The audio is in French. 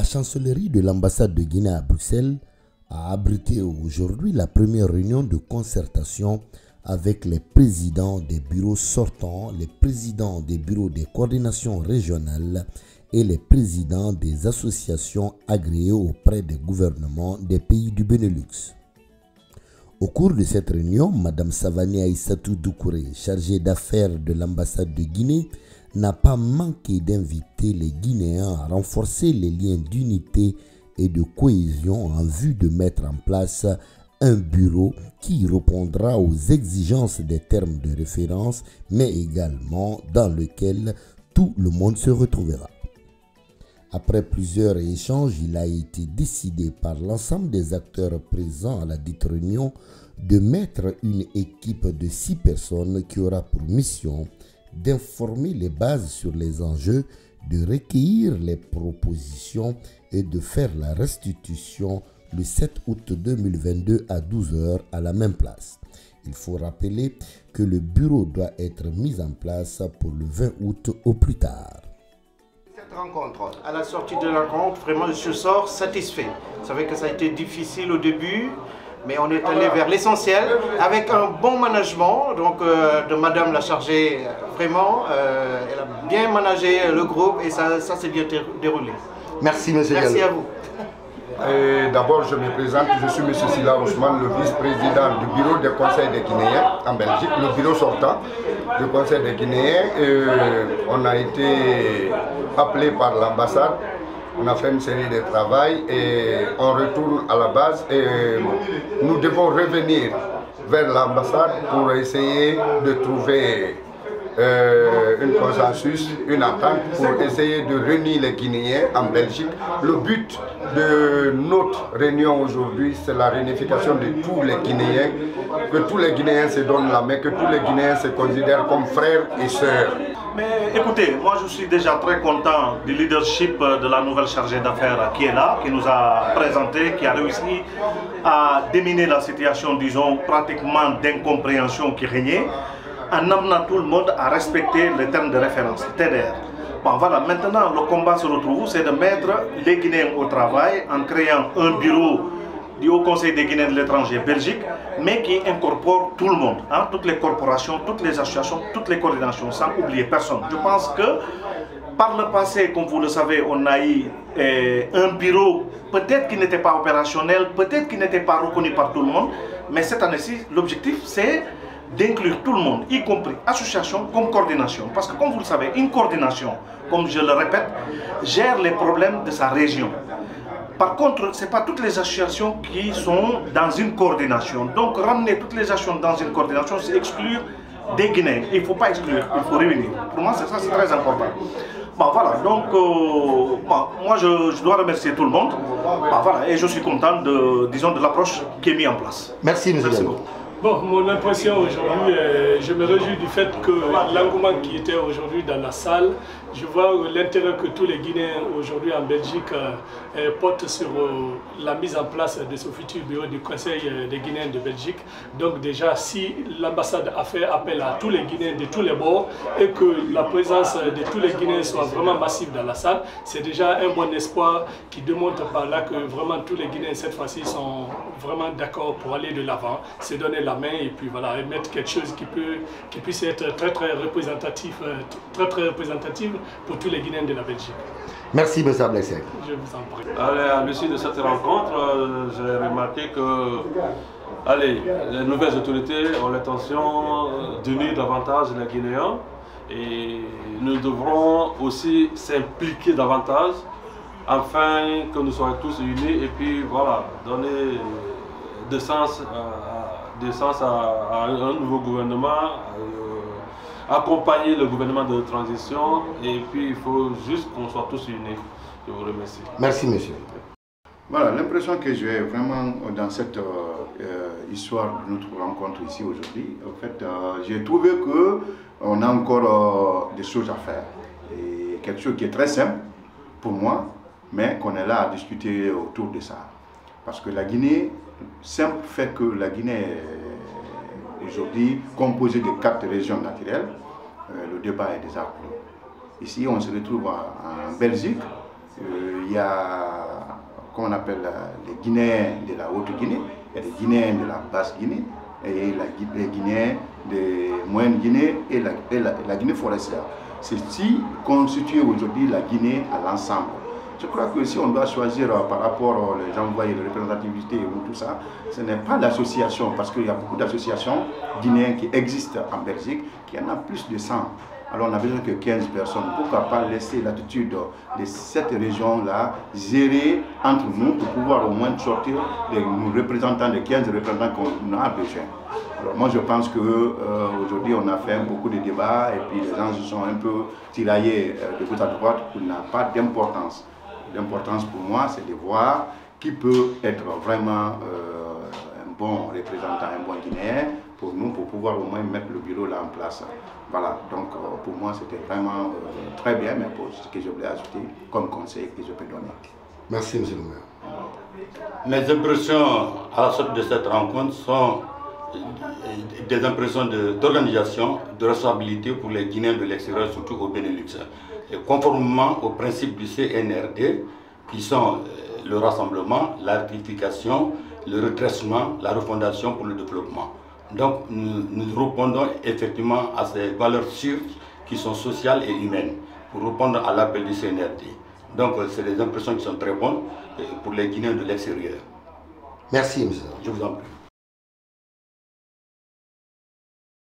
chancellerie de l'ambassade de Guinée à Bruxelles a abrité aujourd'hui la première réunion de concertation avec les présidents des bureaux sortants, les présidents des bureaux des coordinations régionales et les présidents des associations agréées auprès des gouvernements des pays du Benelux. Au cours de cette réunion, Mme Savani Aïssatou Doucouré, chargée d'affaires de l'ambassade de Guinée, n'a pas manqué d'inviter les Guinéens à renforcer les liens d'unité et de cohésion en vue de mettre en place un bureau qui répondra aux exigences des termes de référence, mais également dans lequel tout le monde se retrouvera. Après plusieurs échanges, il a été décidé par l'ensemble des acteurs présents à la dite réunion de mettre une équipe de 6 personnes qui aura pour mission d'informer les bases sur les enjeux, de recueillir les propositions et de faire la restitution le 7 août 2022 à 12 h à la même place. Il faut rappeler que le bureau doit être mis en place pour le 20 août au plus tard. Cette rencontre, à la sortie de la rencontre, vraiment je sors satisfait. Vous savez que ça a été difficile au début, mais on est allé vers l'essentiel avec un bon management donc, de Madame la chargée. Vraiment, elle a bien managé le groupe et ça s'est bien déroulé. Merci, monsieur. Merci à vous. D'abord, je me présente, je suis M. Silla Ousmane, le vice-président du bureau des conseils des Guinéens en Belgique, le bureau sortant du conseil des Guinéens. On a été appelé par l'ambassade, on a fait une série de travail et on retourne à la base et nous devons revenir vers l'ambassade pour essayer de trouver un consensus, une entente pour essayer de réunir les Guinéens en Belgique. Le but de notre réunion aujourd'hui, c'est la réunification de tous les Guinéens, que tous les Guinéens se donnent la main, que tous les Guinéens se considèrent comme frères et sœurs. Mais écoutez, moi je suis déjà très content du leadership de la nouvelle chargée d'affaires qui est là, qui nous a présenté, qui a réussi à déminer la situation, disons, pratiquement d'incompréhension qui régnait, en amenant tout le monde à respecter les termes de référence, TDR. Bon voilà, maintenant le combat se retrouve, c'est de mettre les Guinéens au travail en créant un bureau du Haut Conseil des Guinéens de l'étranger Belgique, mais qui incorpore tout le monde, hein, toutes les corporations, toutes les associations, toutes les coordinations, sans oublier personne. Je pense que par le passé, comme vous le savez, on a eu un bureau peut-être qui n'était pas opérationnel, peut-être qui n'était pas reconnu par tout le monde, mais cette année-ci, l'objectif c'est d'inclure tout le monde, y compris association comme coordination. Parce que comme vous le savez, une coordination, comme je le répète, gère les problèmes de sa région. Par contre, ce n'est pas toutes les associations qui sont dans une coordination. Donc ramener toutes les associations dans une coordination, c'est exclure des Guinéens. Il ne faut pas exclure, il faut réunir. Pour moi, c'est ça, c'est très important. Bon, voilà, donc moi je dois remercier tout le monde. Bon, voilà, et je suis content de l'approche qui est mise en place. Merci, monsieur. Merci beaucoup. Bon, mon impression aujourd'hui, je me réjouis du fait que l'engouement qui était aujourd'hui dans la salle, je vois l'intérêt que tous les Guinéens aujourd'hui en Belgique portent sur la mise en place de ce futur bureau du Conseil des Guinéens de Belgique. Donc déjà, si l'ambassade a fait appel à tous les Guinéens de tous les bords et que la présence de tous les Guinéens soit vraiment massive dans la salle, c'est déjà un bon espoir qui démontre par là que vraiment tous les Guinéens cette fois-ci sont vraiment d'accord pour aller de l'avant, se donner la main et puis voilà, et mettre quelque chose qui puisse être très représentatif, très représentatif pour tous les Guinéens de la Belgique. Merci, M. Ablessek. Je vous en prie. À l'issue de cette rencontre, j'ai remarqué que les nouvelles autorités ont l'intention d'unir davantage les Guinéens et nous devrons aussi s'impliquer davantage afin que nous soyons tous unis et puis voilà, donner de sens à un nouveau gouvernement, accompagner le gouvernement de transition et puis il faut juste qu'on soit tous unis. Je vous remercie. Merci, monsieur. Voilà, l'impression que j'ai vraiment dans cette histoire de notre rencontre ici aujourd'hui, en fait, j'ai trouvé qu'on a encore des choses à faire. Et quelque chose qui est très simple pour moi, mais qu'on est là à discuter autour de ça. Parce que la Guinée, simple fait que la Guinée est aujourd'hui composée de 4 régions naturelles, le débat est déjà clos. Ici, on se retrouve en Belgique, il y a, comment on appelle, les Guinéens de la Haute-Guinée, il y a les Guinéens de la Basse-Guinée, et les Guinéens de Moyenne-Guinée et la Guinée forestière. Ceci constitue aujourd'hui la Guinée à l'ensemble. Je crois que si on doit choisir par rapport aux gens voient de représentativité ou tout ça, ce n'est pas l'association, parce qu'il y a beaucoup d'associations guinéennes qui existent en Belgique, qui en a plus de 100. Alors on n'a besoin que 15 personnes. Pourquoi pas laisser l'attitude de cette région-là gérer entre nous pour pouvoir au moins sortir des représentants, des 15 représentants qu'on a besoin. Alors moi je pense qu'aujourd'hui on a fait beaucoup de débats et puis les gens se sont un peu tiraillés de gauche à droite, qui n'a pas d'importance. L'importance pour moi c'est de voir qui peut être vraiment un bon représentant, un bon Guinéen pour nous, pour pouvoir au moins mettre le bureau là en place. Voilà, donc pour moi c'était vraiment très bien, mais pour ce que je voulais ajouter comme conseil que je peux donner. Merci, monsieur le maire. Mes impressions à la sortie de cette rencontre sont des impressions d'organisation, de responsabilité pour les Guinéens de l'extérieur, surtout au Benelux. Et conformément aux principes du CNRD, qui sont le rassemblement, la rectification, le redressement, la refondation pour le développement. Donc nous répondons effectivement à ces valeurs sûres qui sont sociales et humaines, pour répondre à l'appel du CNRD. Donc c'est des impressions qui sont très bonnes pour les Guinéens de l'extérieur. Merci, monsieur. Je vous en prie.